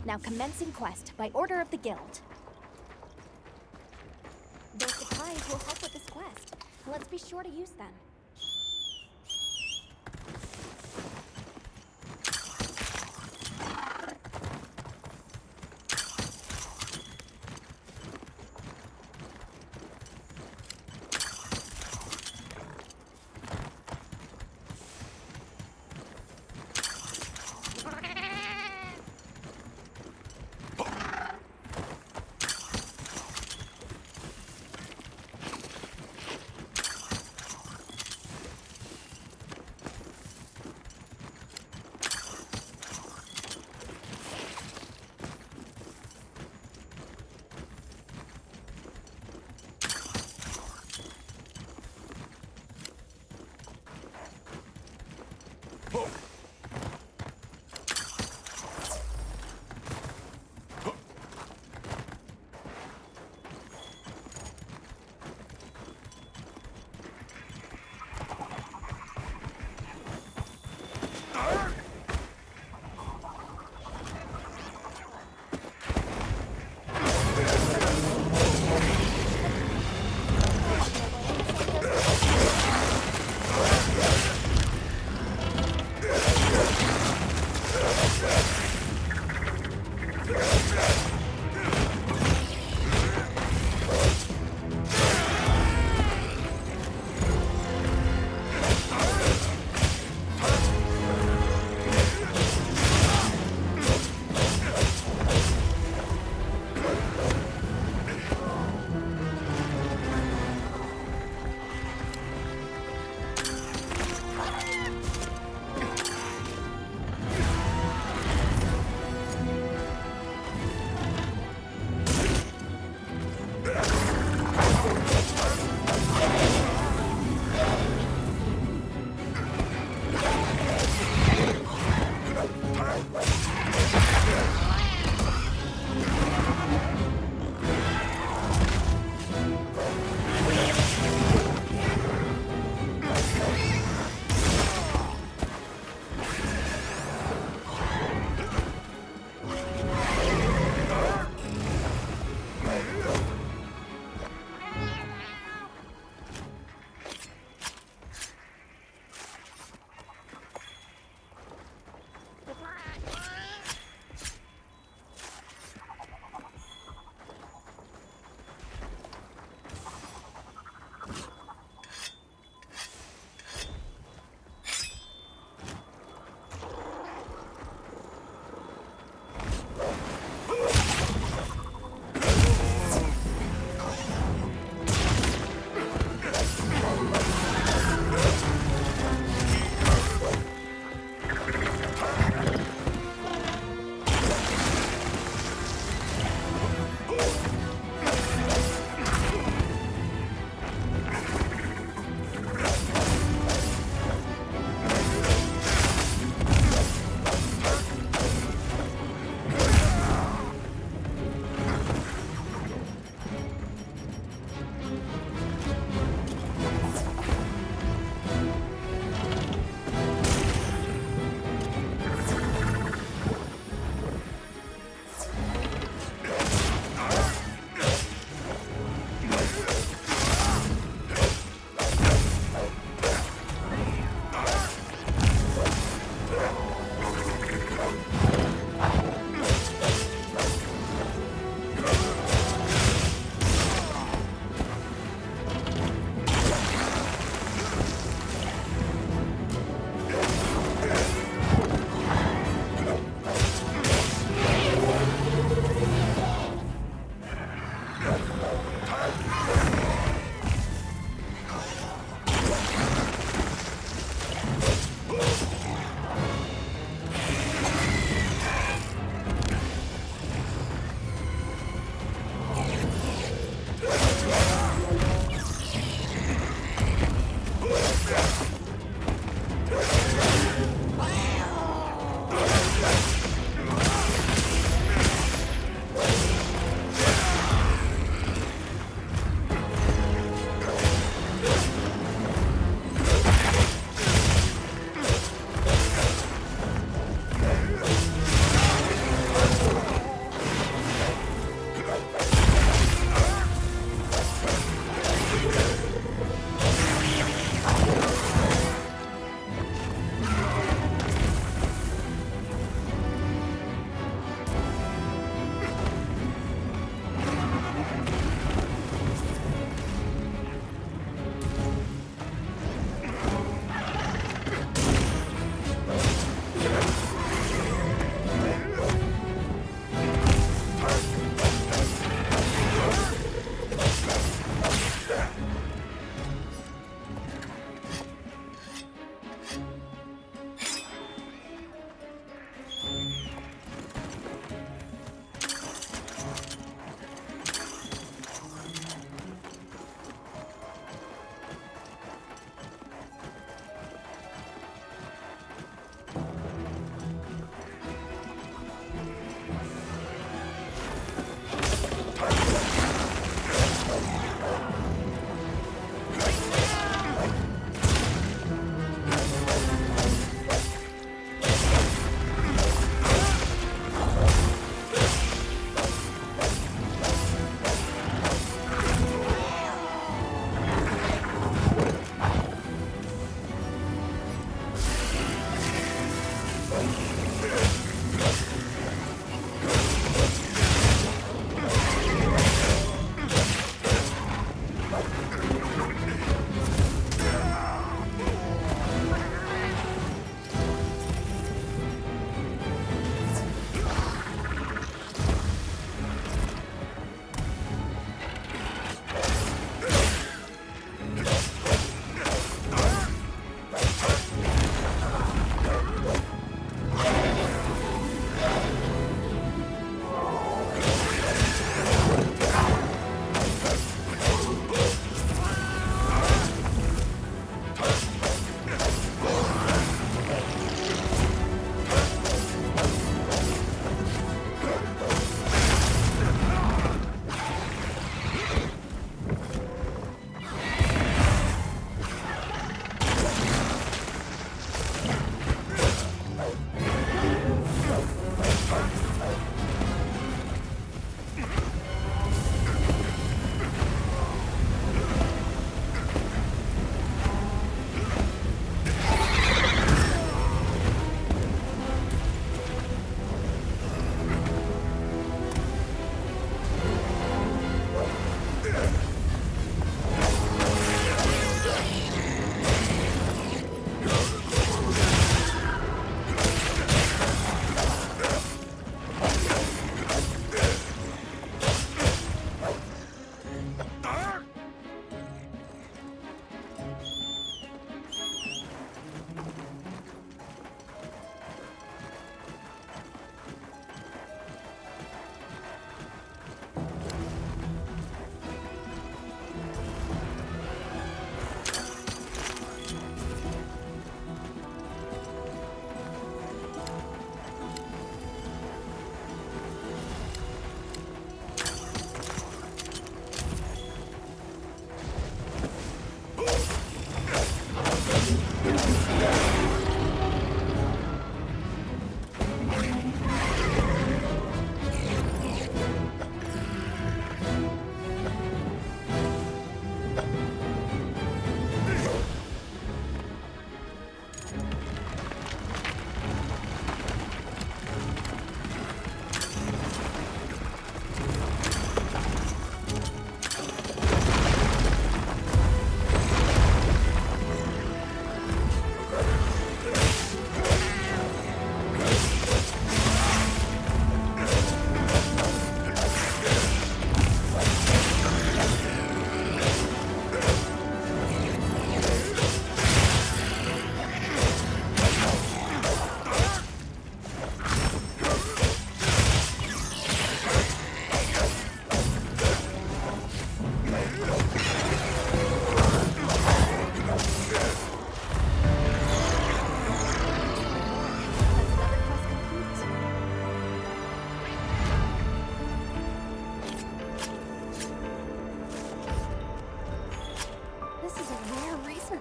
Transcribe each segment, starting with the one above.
Now commencing quest by order of the guild. Those supplies will help with this quest. Let's be sure to use them.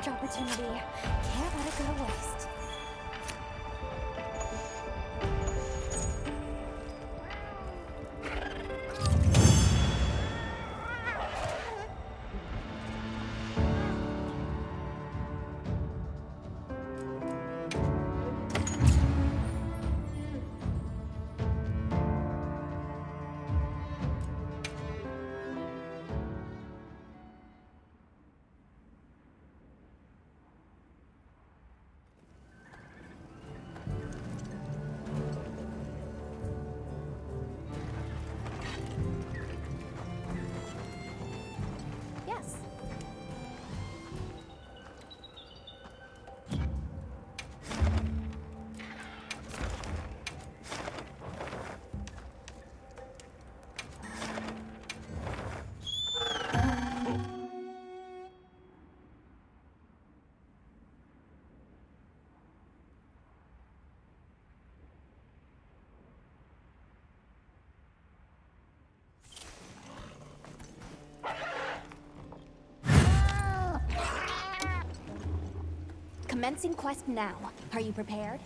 opportunity. Can't let it go to waste. Yes. Commencing quest now. Are you prepared?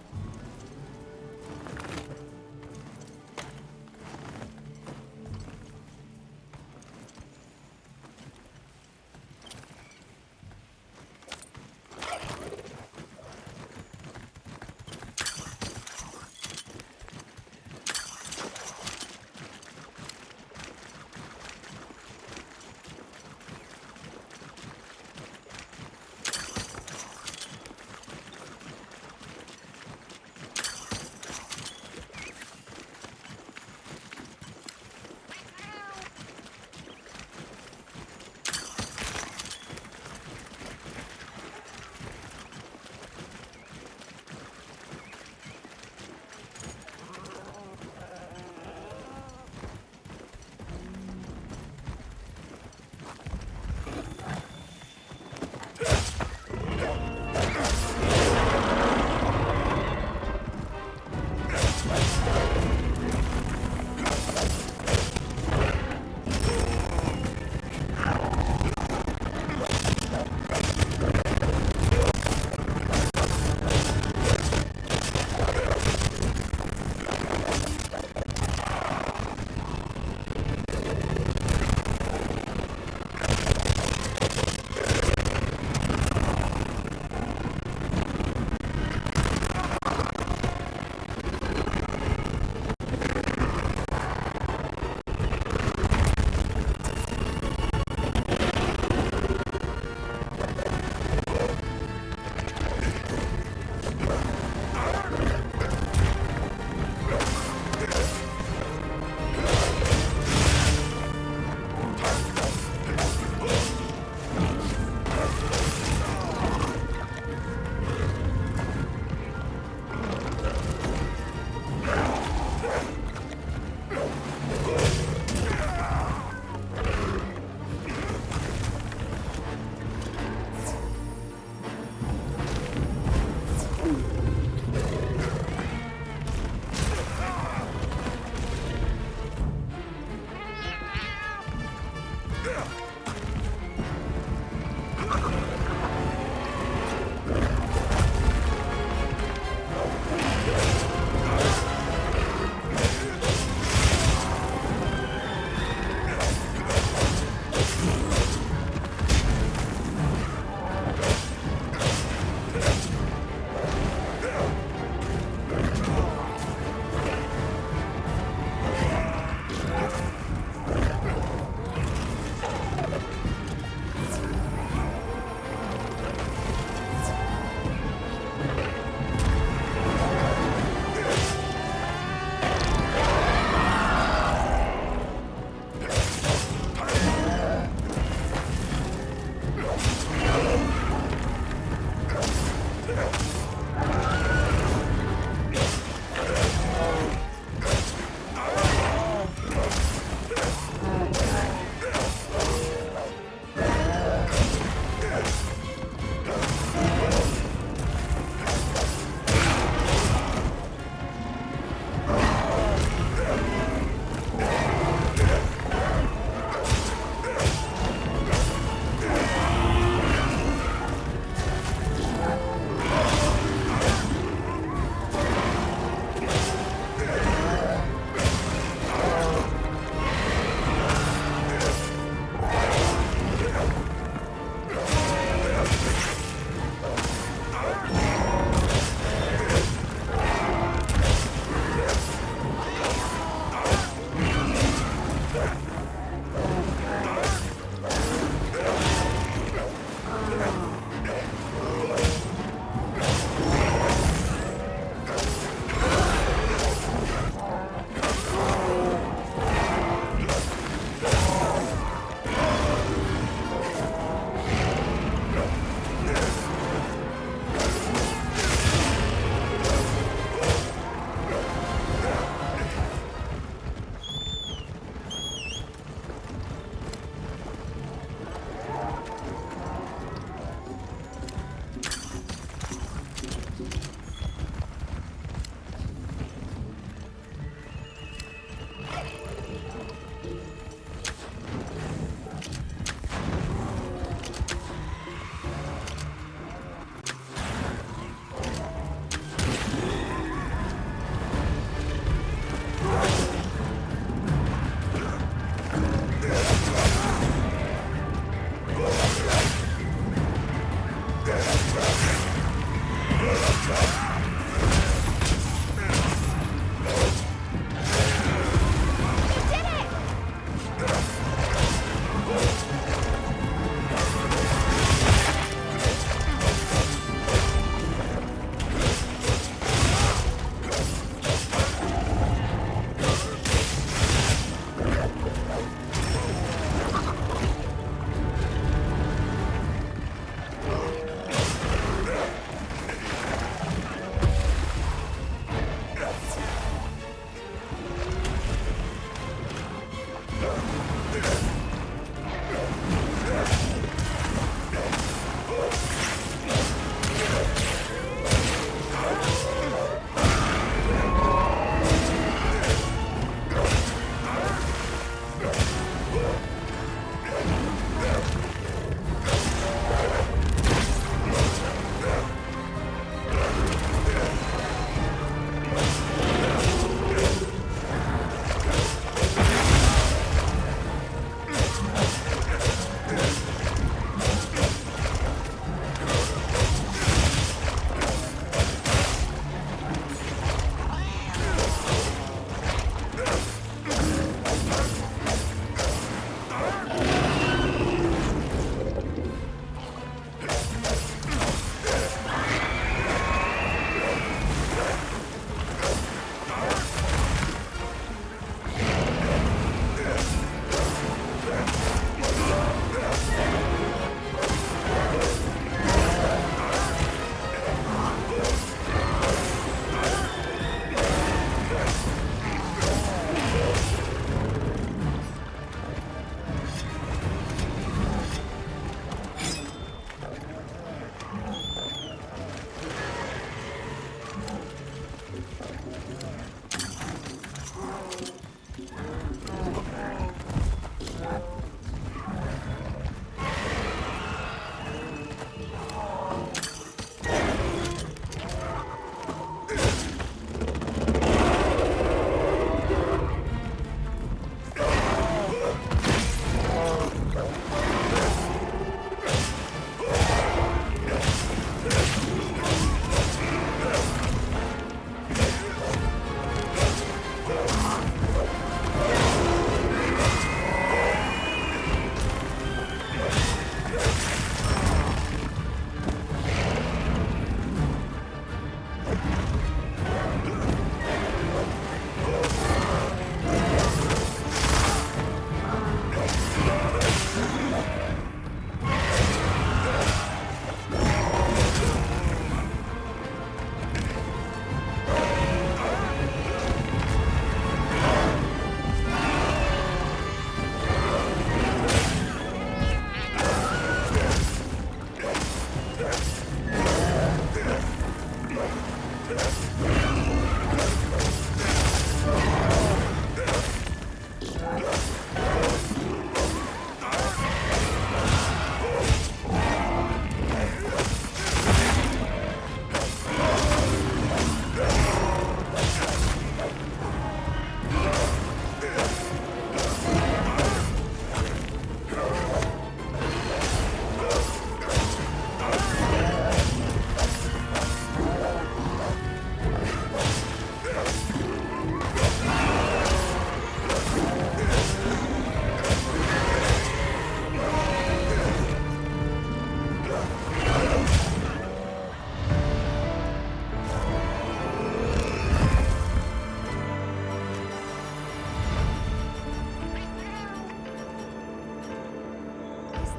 This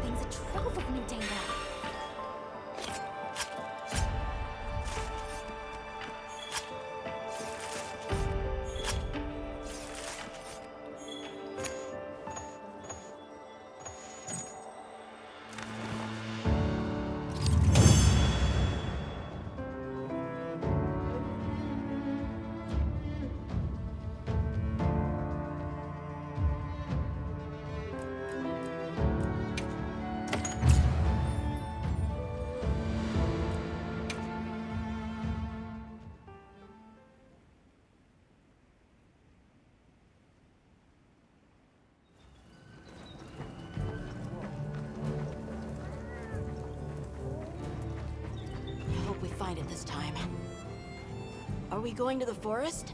thing's a trove of mundane. Hope we find it this time. Are we going to the forest?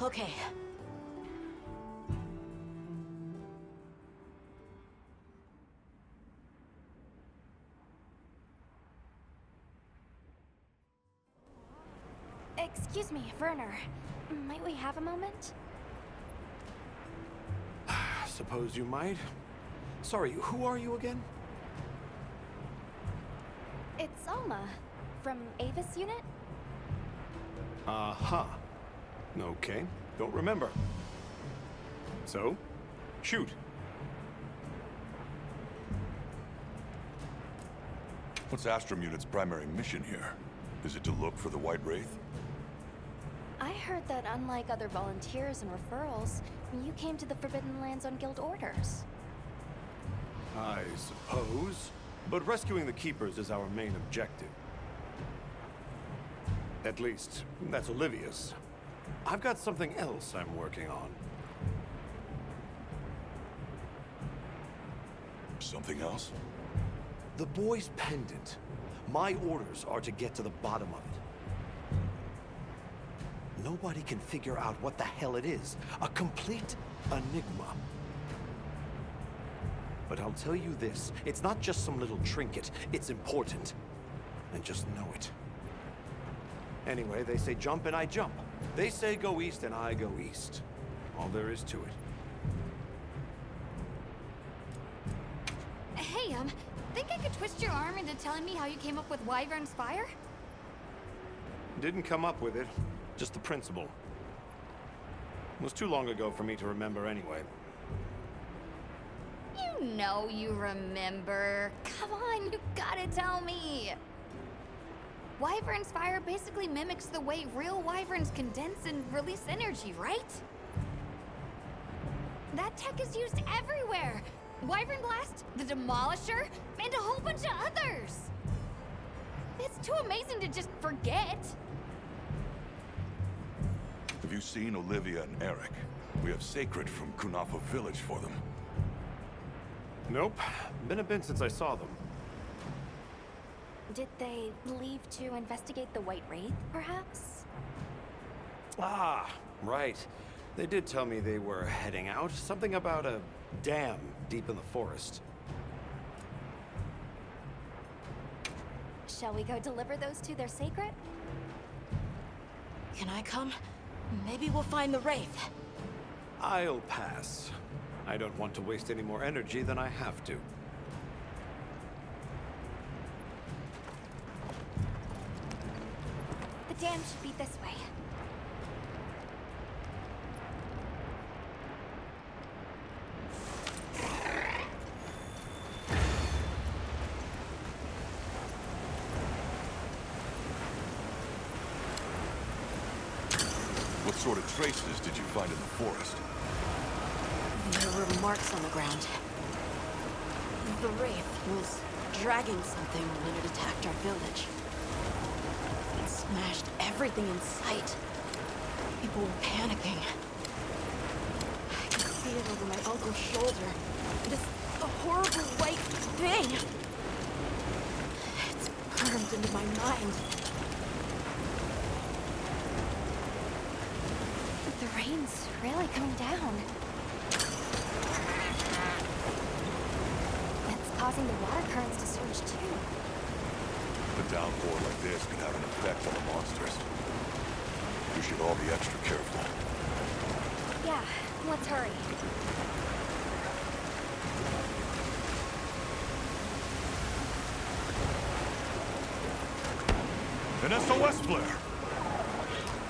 Okay. Excuse me, Werner. Might we have a moment? Suppose you might. Sorry, who are you again? It's Alma, from Avis unit? Uh-huh. Okay, don't remember. So, shoot. What's Astrum Unit's primary mission here? Is it to look for the White Wraith? I heard that unlike other volunteers and referrals, you came to the Forbidden Lands on guild orders. I suppose. But rescuing the Keepers is our main objective. At least, that's Olivia's. I've got something else I'm working on. Something else? The boy's pendant. My orders are to get to the bottom of it. Nobody can figure out what the hell it is. A complete enigma. But I'll tell you this, it's not just some little trinket, it's important. And just know it. Anyway, they say jump and I jump. They say go east and I go east. All there is to it. Hey, think I could twist your arm into telling me how you came up with Wyvern's Fire? Didn't come up with it, just the principle. It was too long ago for me to remember anyway. You know you remember. Come on, you gotta tell me. Wyvern's Fire basically mimics the way real wyverns condense and release energy, right? That tech is used everywhere. Wyvern Blast, the Demolisher, and a whole bunch of others. It's too amazing to just forget. Have you seen Olivia and Eric? We have Sacred from Kunafa Village for them. Nope. Been a bit since I saw them. Did they leave to investigate the White Wraith, perhaps? Ah, right. They did tell me they were heading out. Something about a dam deep in the forest. Shall we go deliver those to their sacred? Can I come? Maybe we'll find the Wraith. I'll pass. I don't want to waste any more energy than I have to. The dam should be this way. sort of traces did you find in the forest? There were marks on the ground. The Wraith was dragging something when it attacked our village. It smashed everything in sight. People were panicking. I could see it over my uncle's shoulder. This horrible white thing. It's burned into my mind. The rain's really coming down. It's causing the water currents to surge too. A downpour like this can have an effect on the monsters. We should all be extra careful. Yeah, let's hurry. An SOS flare!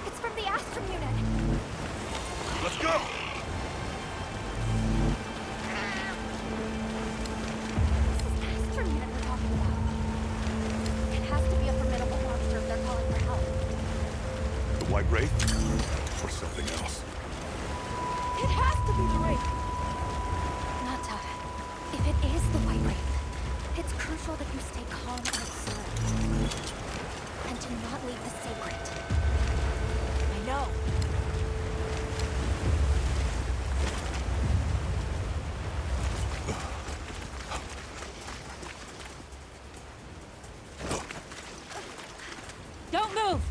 It's from the Astrum unit. Let's go! This is Astrum unit we're talking about. It has to be a formidable monster if they're calling for help. The White Wraith? Or something else? It has to be the Wraith! Nata, if it is the White Wraith, it's crucial that you stay calm and observe. And do not leave the secret. I know. Don't move!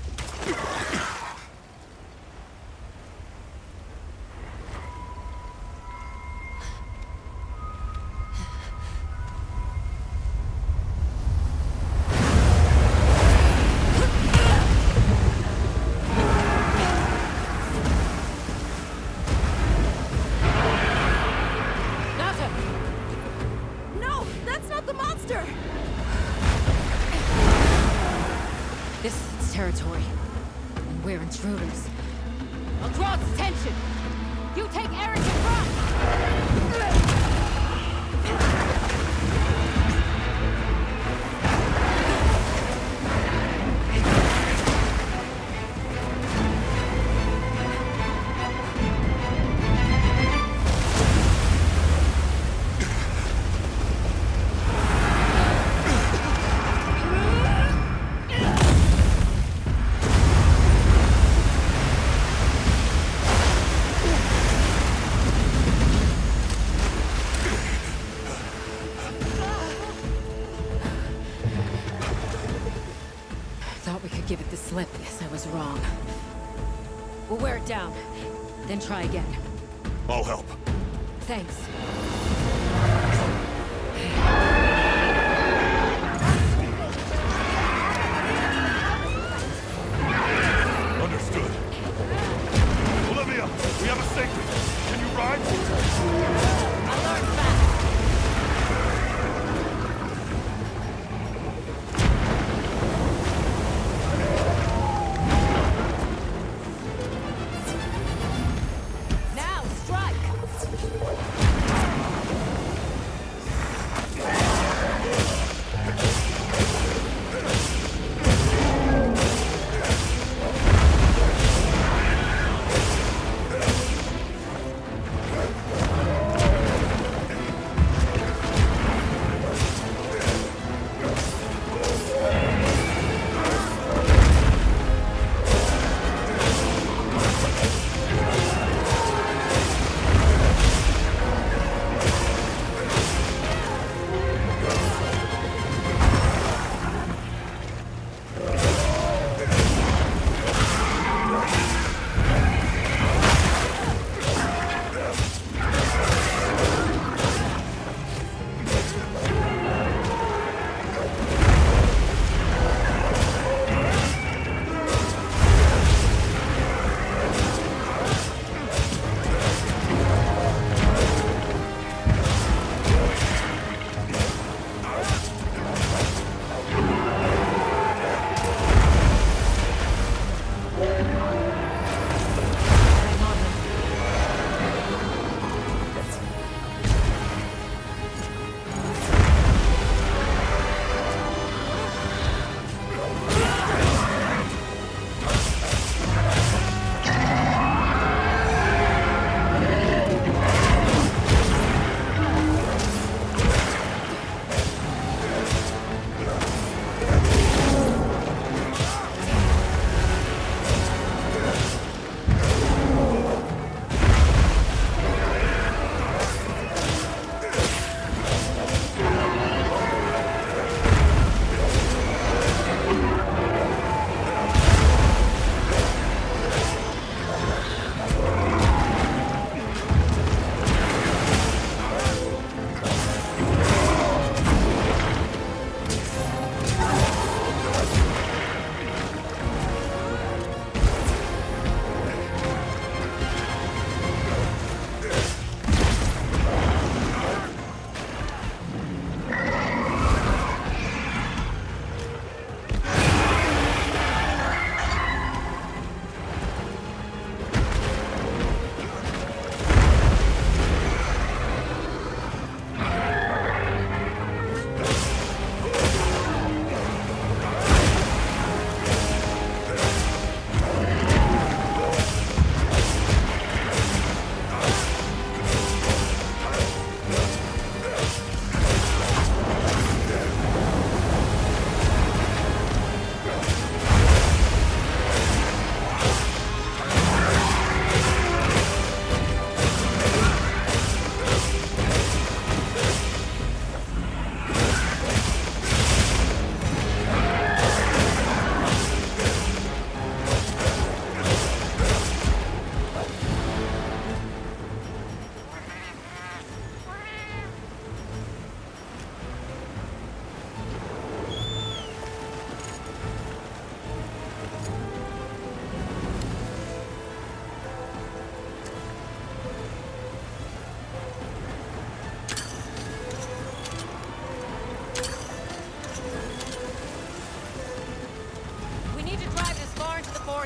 Nata! No! That's not the monster! This is its territory. And we're intruders. I'll draw its attention! You take Eric and run! Thought we could give it the slip. Guess I was wrong. We'll wear it down, then try again. I'll help. Thanks. Understood. Olivia, we have a sacred. Can you ride? I learned fast. Now, strike!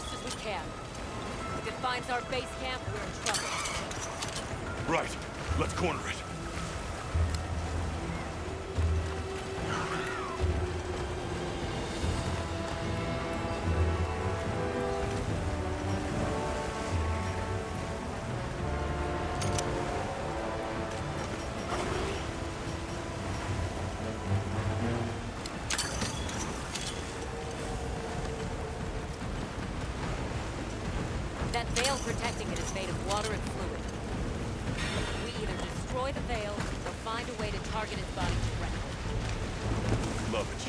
fast as we can. If it finds our base camp, we're in trouble. Right. Let's corner it. That veil protecting it is made of water and fluid. We either destroy the veil or find a way to target its body directly. Love it.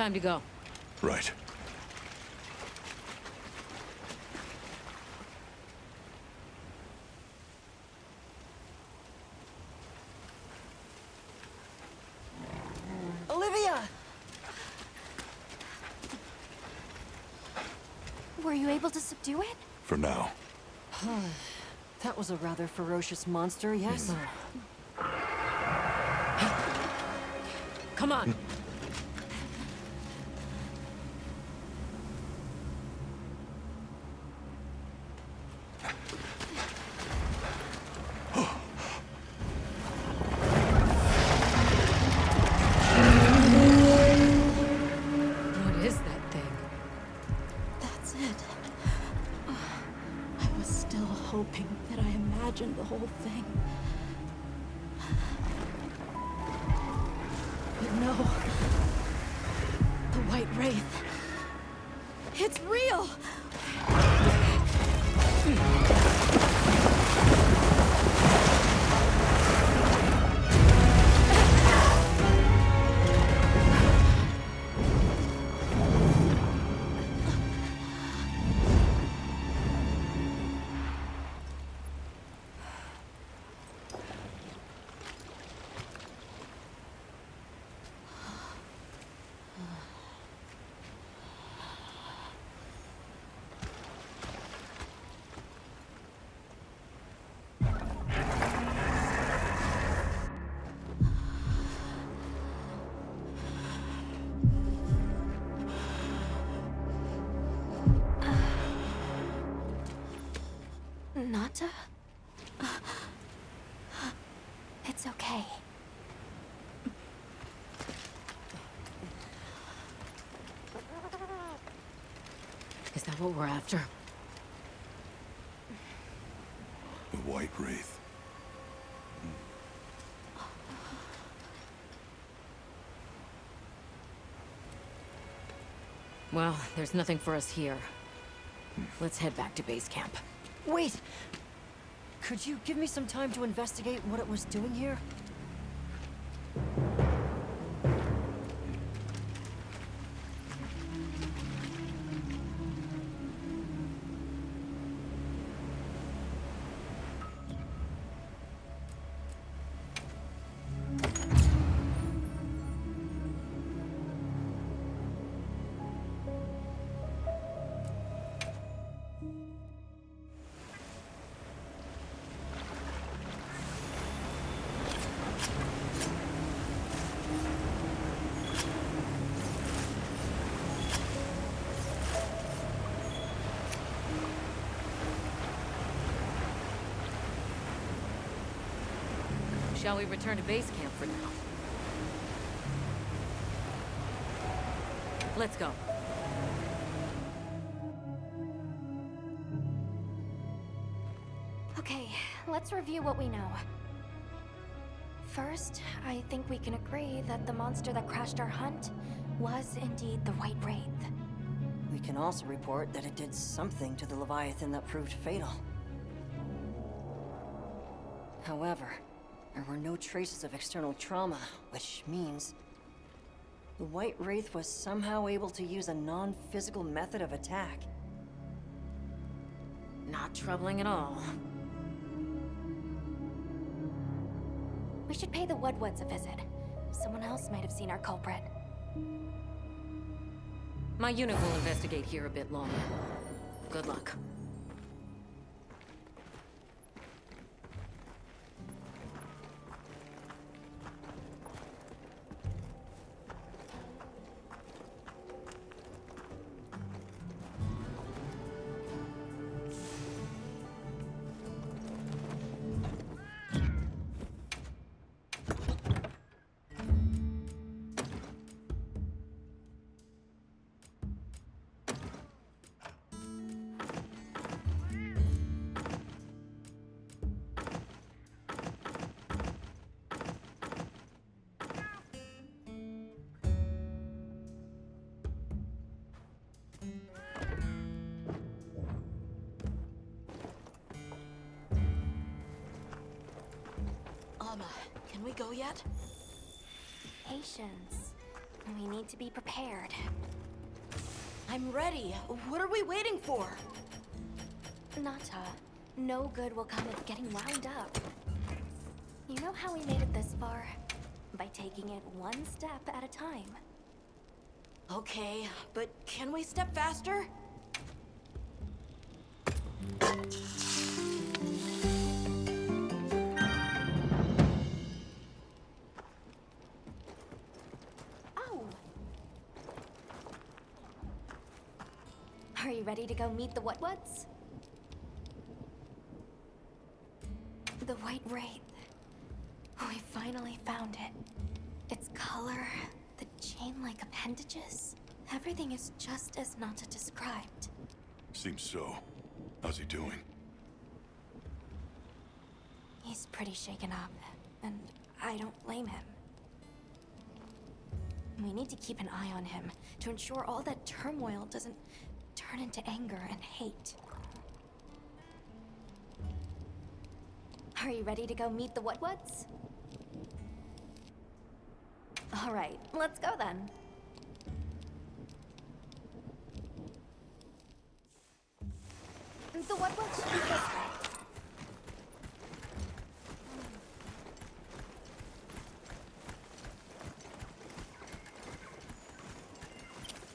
Time to go. Right. Olivia! Were you able to subdue it? For now. That was a rather ferocious monster, yes? Come on. What is that thing? That's it. I was still hoping that I imagined the whole thing. But no. The White Wraith. It's real! Nata? It's okay. Is that what we're after? The White Wraith. Well, there's nothing for us here. Let's head back to base camp. Wait! Could you give me some time to investigate what it was doing here? Shall we return to base camp for now? Let's go. Okay, let's review what we know. First, I think we can agree that the monster that crashed our hunt was indeed the White Wraith. We can also report that it did something to the Leviathan that proved fatal. However, there were no traces of external trauma, which means the White Wraith was somehow able to use a non-physical method of attack. Not troubling at all. We should pay the Woodwoods a visit. Someone else might have seen our culprit. My unit will investigate here a bit longer. Good luck. Can we go yet? Patience. We need to be prepared. I'm ready. What are we waiting for? Nata, no good will come of getting wound up. You know how we made it this far? By taking it one step at a time. Okay, but can we step faster? Oh! Are you ready to go meet the what's? The White Wraith. We finally found it. Its color, the chain-like appendages. Everything is just as Nata described. Seems so. How's he doing? He's pretty shaken up, and I don't blame him. We need to keep an eye on him to ensure all that turmoil doesn't turn into anger and hate. Are you ready to go meet the what's? All right, let's go then. The what's should be this way.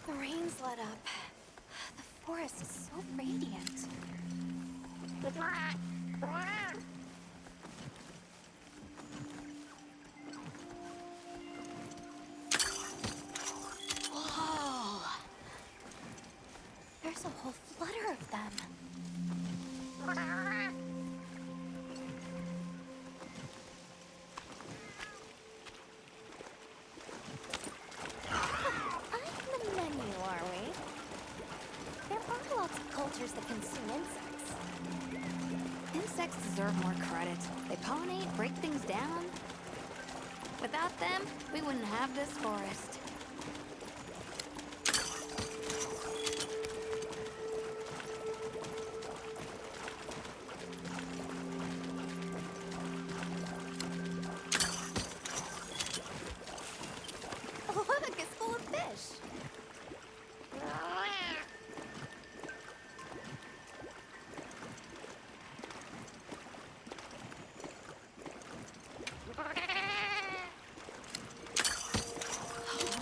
The rain's let up. The forest is so radiant. Whoa! There's a whole flutter of them. I'm the menu, are we? There are lots of cultures that consume insects. Insects deserve more credit. They pollinate, break things down. Without them, we wouldn't have this forest. Look, it's full of fish.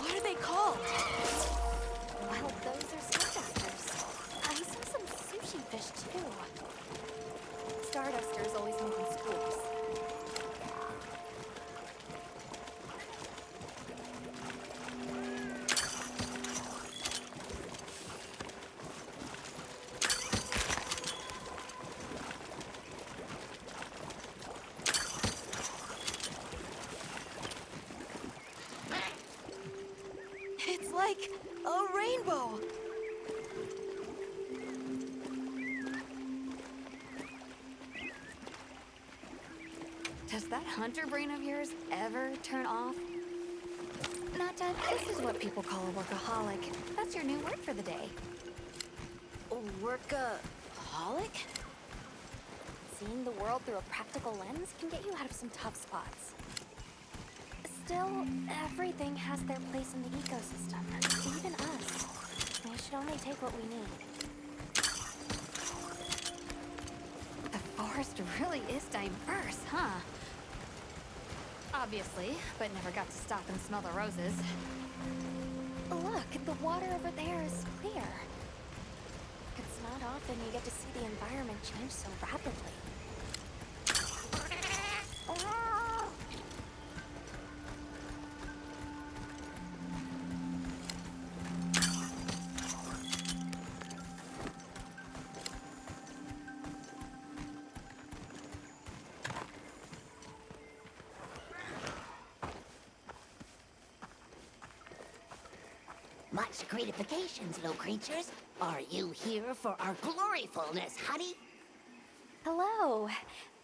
What are they called? Well, those are stardusters. I saw some sushi fish too. Stardusters always move in schools. It's like a rainbow. Does that hunter brain of yours ever turn off? Nata, this is what people call a workaholic. That's your new word for the day. Workaholic? Seeing the world through a practical lens can get you out of some tough spots. Still, everything has their place in the ecosystem, even us. We should only take what we need. The forest really is diverse, huh? Obviously, but never got to stop and smell the roses. Look, the water over there is clear. It's not often you get to see the environment change so rapidly. Much gratifications, little creatures. Are you here for our gloryfulness, honey? Hello.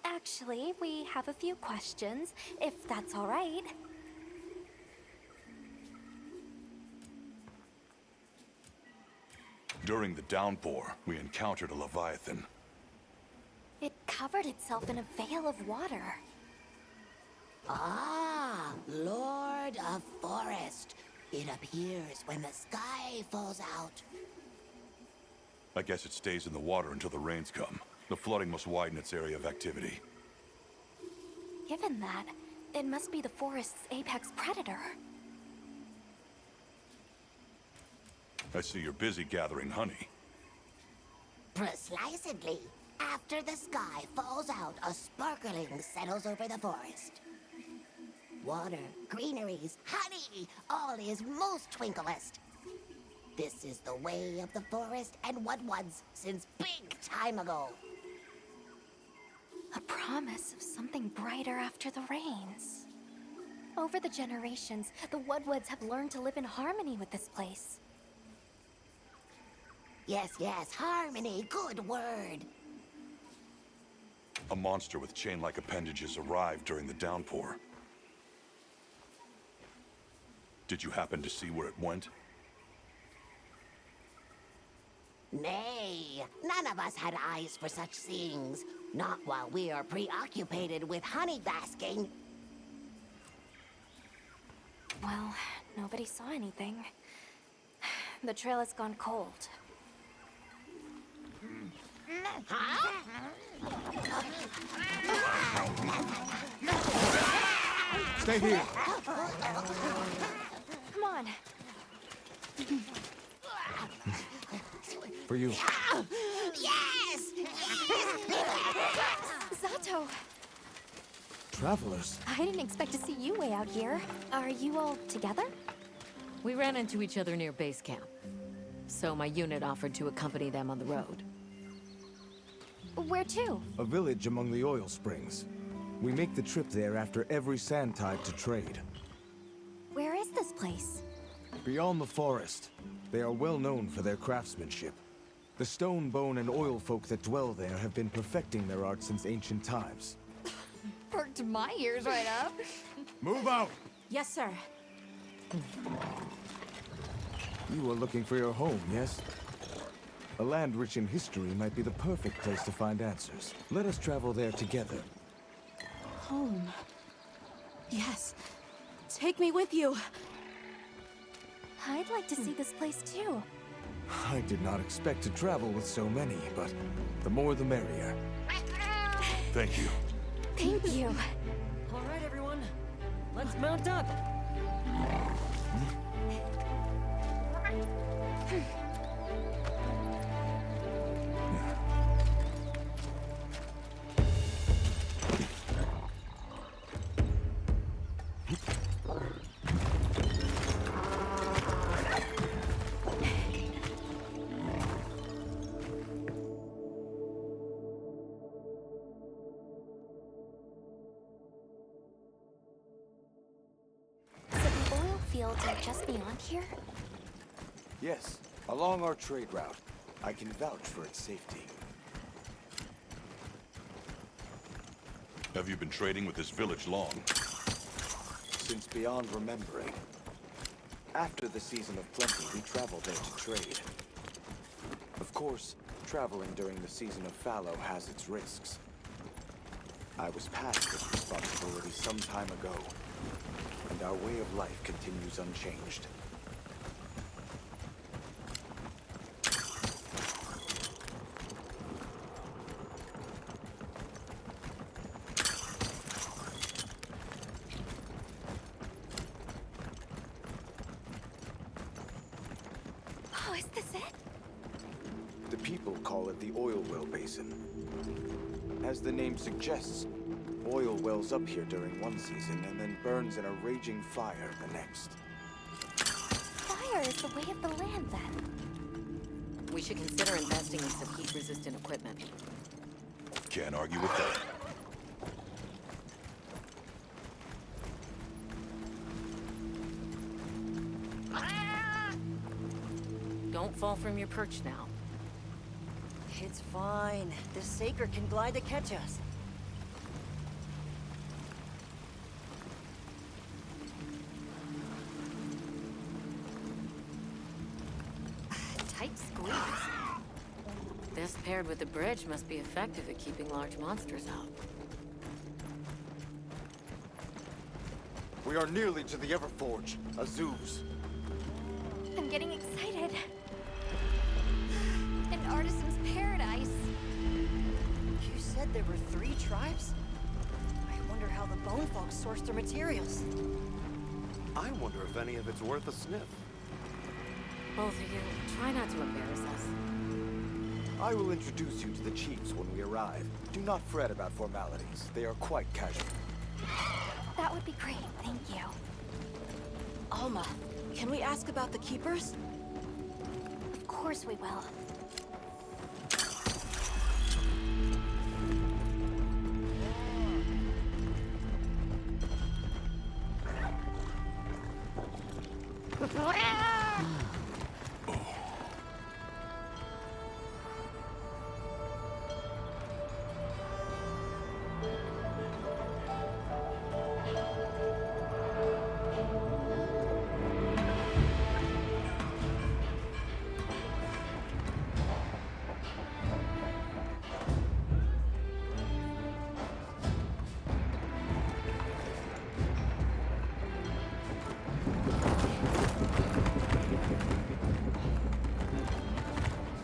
Actually, we have a few questions, if that's all right. During the downpour, we encountered a leviathan. It covered itself in a veil of water. Ah, Lord of Forest. It appears when the sky falls out. I guess it stays in the water until the rains come. The flooding must widen its area of activity. Given that, it must be the forest's apex predator. I see you're busy gathering honey. Precisely. After the sky falls out, a sparkling settles over the forest. Water, greeneries, honey, all is most twinklest. This is the way of the forest and what was since big time ago. A promise of something brighter after the rains. Over the generations, the Woodwoods have learned to live in harmony with this place. Yes, yes, harmony, good word. A monster with chain-like appendages arrived during the downpour. Did you happen to see where it went? Nay, none of us had eyes for such things. Not while we are preoccupied with honey basking. Well, nobody saw anything. The trail has gone cold. Stay here. Come on. For you. Yes! Zato! Travelers. I didn't expect to see you way out here. Are you all together? We ran into each other near base camp. So my unit offered to accompany them on the road. Where to? A village among the oil springs. We make the trip there after every sand tide to trade. Where is this place? Beyond the forest, they are well known for their craftsmanship. The stone, bone, and oil folk that dwell there have been perfecting their art since ancient times. Perked my ears right up. Move out! Yes, sir. You are looking for your home, yes? A land rich in history might be the perfect place to find answers. Let us travel there together. Home. Yes. Take me with you. I'd like to see this place too. I did not expect to travel with so many, but the more the merrier. Thank you. Thank you. All right, everyone. Let's mount up. So the oil fields are just beyond here? Yes, along our trade route. I can vouch for its safety. Have you been trading with this village long? Since beyond remembering. After the season of plenty, we travel there to trade. Of course, traveling during the season of fallow has its risks. I was past this responsibility some time ago, and our way of life continues unchanged. Oh, is this it? The people call it the oil well basin. As the name suggests, oil wells up here during one season and then burns in a raging fire the next. Fire is the way of the land, then. We should consider investing in some heat-resistant equipment. Can't argue with that. Don't fall from your perch now. It's fine. This Saker can glide to catch us. Tight squeeze. This paired with the bridge must be effective at keeping large monsters out. We are nearly to the Everforge, Azuz. getting excited. An artisan's paradise. You said there were 3 tribes? I wonder how the bone folks source their materials. I wonder if any of it's worth a sniff. Both of you, try not to embarrass us. I will introduce you to the chiefs when we arrive. Do not fret about formalities. They are quite casual. That would be great, thank you. Alma, can we ask about the keepers? Of course we will.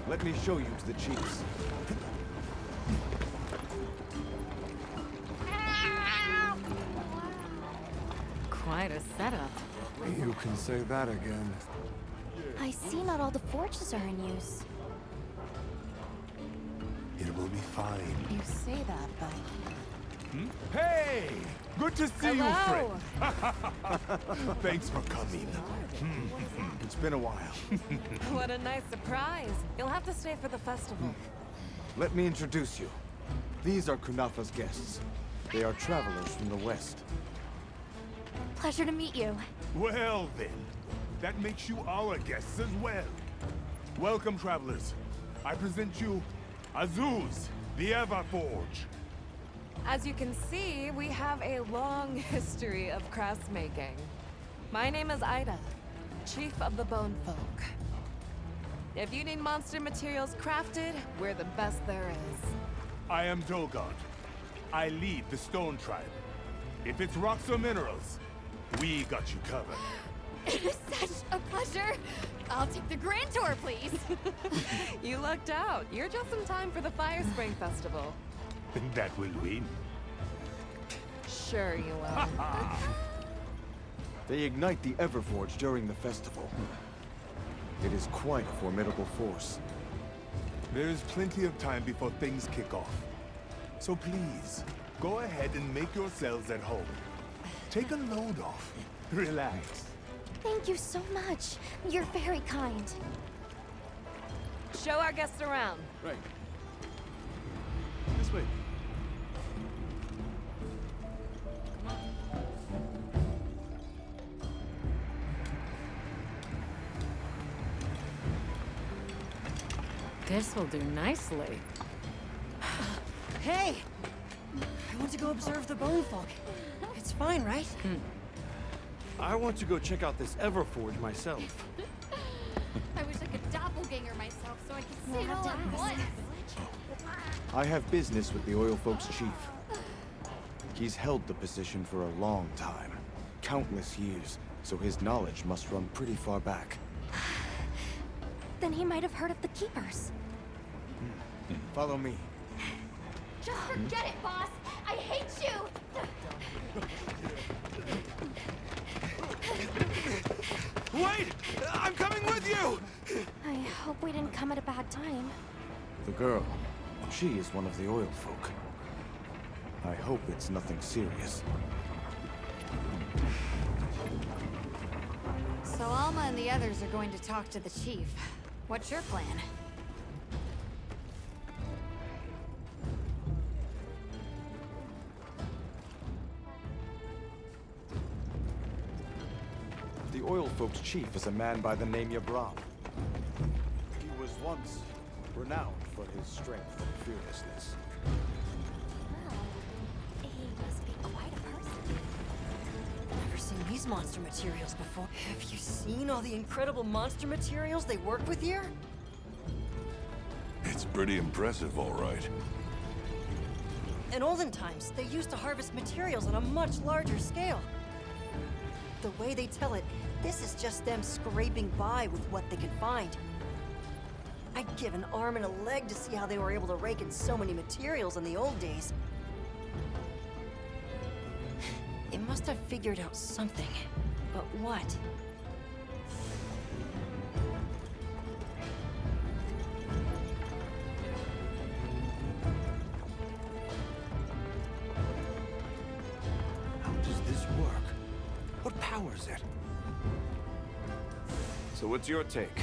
Let me show you to the chiefs. Quite a setup. You can say that again. I see not all the forges are in use. It will be fine. You say that, but... Hey! Good to see you, Hello. friend. Thanks for coming. It's been a while. What a nice surprise. You'll have to stay for the festival. Let me introduce you. These are Kunafa's guests. They are travelers from the west. Pleasure to meet you. Well then, that makes you our guests as well. Welcome, travelers. I present you Azuz, the Everforge. As you can see, we have a long history of craftsmaking. My name is Ida, Chief of the Bone Folk. If you need monster materials crafted, we're the best there is. I am Dolgard. I lead the Stone Tribe. If it's rocks or minerals, we got you covered. It is such a pleasure. I'll take the grand tour, please. You lucked out. You're just in time for the Fire Spring Festival. That will win. Sure you will. They ignite the Everforge during the festival. It is quite a formidable force. There is plenty of time before things kick off. So please, go ahead and make yourselves at home. Take a load off. Relax. Thank you so much. You're very kind. Show our guests around. Right. This way. This will do nicely. Hey! I want to go observe the bone folk. It's fine, right? I want to go check out this Everforge myself. I wish I could doppelganger myself so I could see We'll it have all to at ask. once. I have business with the Oil Folks' chief. He's held the position for a long time. Countless years, so his knowledge must run pretty far back. Then he might have heard of the Keepers. Follow me. Just forget it, boss. I hate you. Wait! I'm coming with you! I hope we didn't come at a bad time. The girl, she is one of the Oil Folk. I hope it's nothing serious. So Alma and the others are going to talk to the chief. What's your plan? The Oil Folks' chief is a man by the name Yabram. He was once renowned for his strength and fearlessness. Well, he must be quite a person. Never seen these monster materials before. Have you seen all the incredible monster materials they work with here? It's pretty impressive, all right. In olden times, they used to harvest materials on a much larger scale. The way they tell it, This is just them scraping by with what they can find. I'd give an arm and a leg to see how they were able to rake in so many materials in the old days. They must have figured out something. But what? How does this work? What powers it? So what's your take?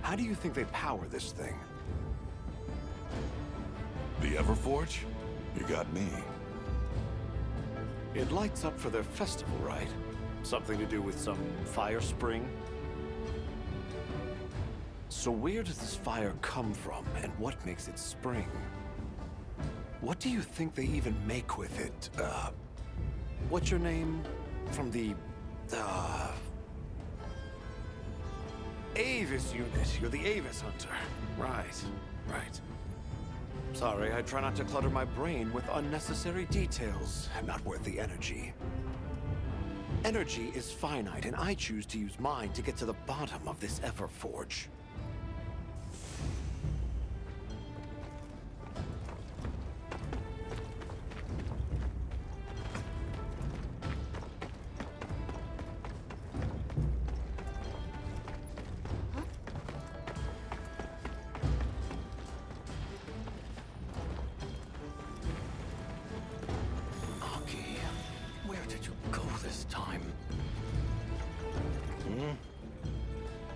How do you think they power this thing? The Everforge? You got me. It lights up for their festival, right? Something to do with some fire spring? So where does this fire come from, and what makes it spring? What do you think they even make with it? What's your name? From the, Avis unit. You're the Avis hunter. Right, right. Sorry, I try not to clutter my brain with unnecessary details. Not worth the energy. Energy is finite, and I choose to use mine to get to the bottom of this Everforge.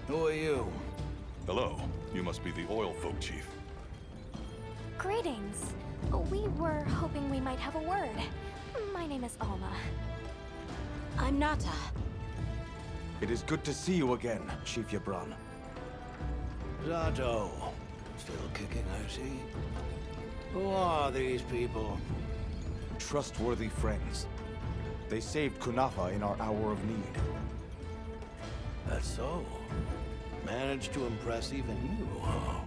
Who are you? Hello. You must be the oil folk chief. Greetings. We were hoping we might have a word. My name is Alma. I'm Nata. It is good to see you again, Chief Yabran. Zato. Still kicking, I see. Who are these people? Trustworthy friends. They saved Kunafa in our hour of need. That's so. Managed to impress even you, huh?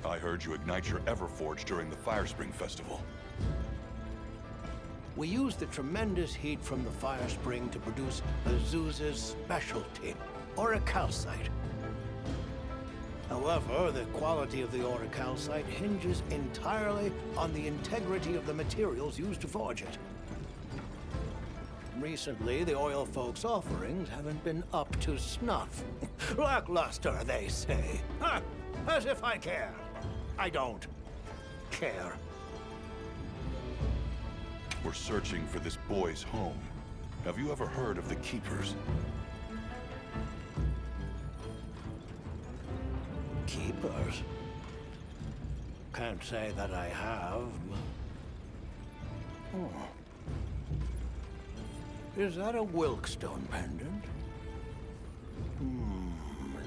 I heard you ignite your Everforge during the Firespring Festival. We used the tremendous heat from the fire spring to produce Azusa's specialty, auricalcite. However, the quality of the auricalcite hinges entirely on the integrity of the materials used to forge it. Recently, the oil folks' offerings haven't been up to snuff. Lackluster, they say. Huh, as if I care. I don't care. We're searching for this boy's home. Have you ever heard of the Keepers? Keepers? Can't say that I have. Oh. Is that a Wilkstone pendant?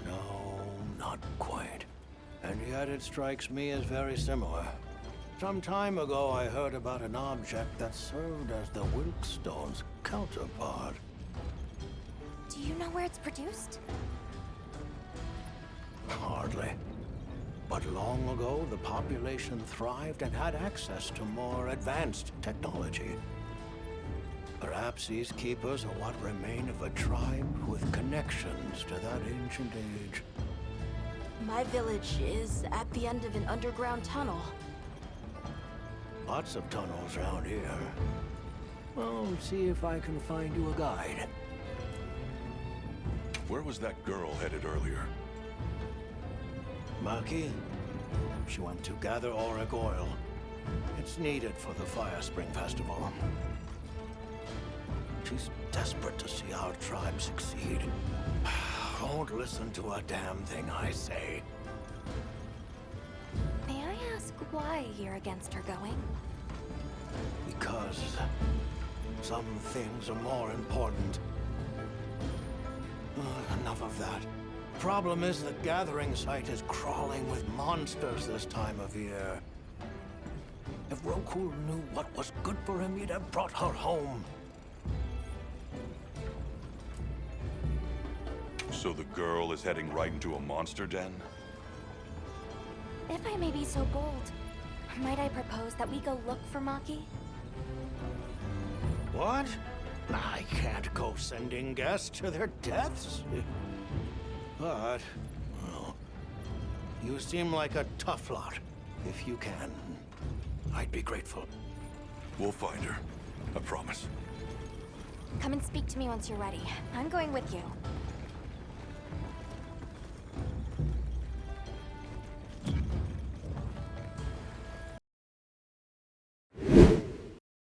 No, not quite. And yet it strikes me as very similar. Some time ago I heard about an object that served as the Wilkstone's counterpart. Do you know where it's produced? Hardly. But long ago, the population thrived and had access to more advanced technology. Perhaps these keepers are what remain of a tribe with connections to that ancient age. My village is at the end of an underground tunnel. Lots of tunnels around here. Well, see if I can find you a guide. Where was that girl headed earlier? Maki? She went to gather auric oil. It's needed for the Fire Spring Festival. She's desperate to see our tribe succeed. Won't listen to a damn thing I say. May I ask why you're against her going? Because some things are more important. Enough of that. Problem is the gathering site is crawling with monsters this time of year. If Roku knew what was good for him, he'd have brought her home. So the girl is heading right into a monster den? If I may be so bold, might I propose that we go look for Maki? What? I can't go sending guests to their deaths. But, well, you seem like a tough lot. If you can, I'd be grateful. We'll find her. I promise. Come and speak to me once you're ready. I'm going with you.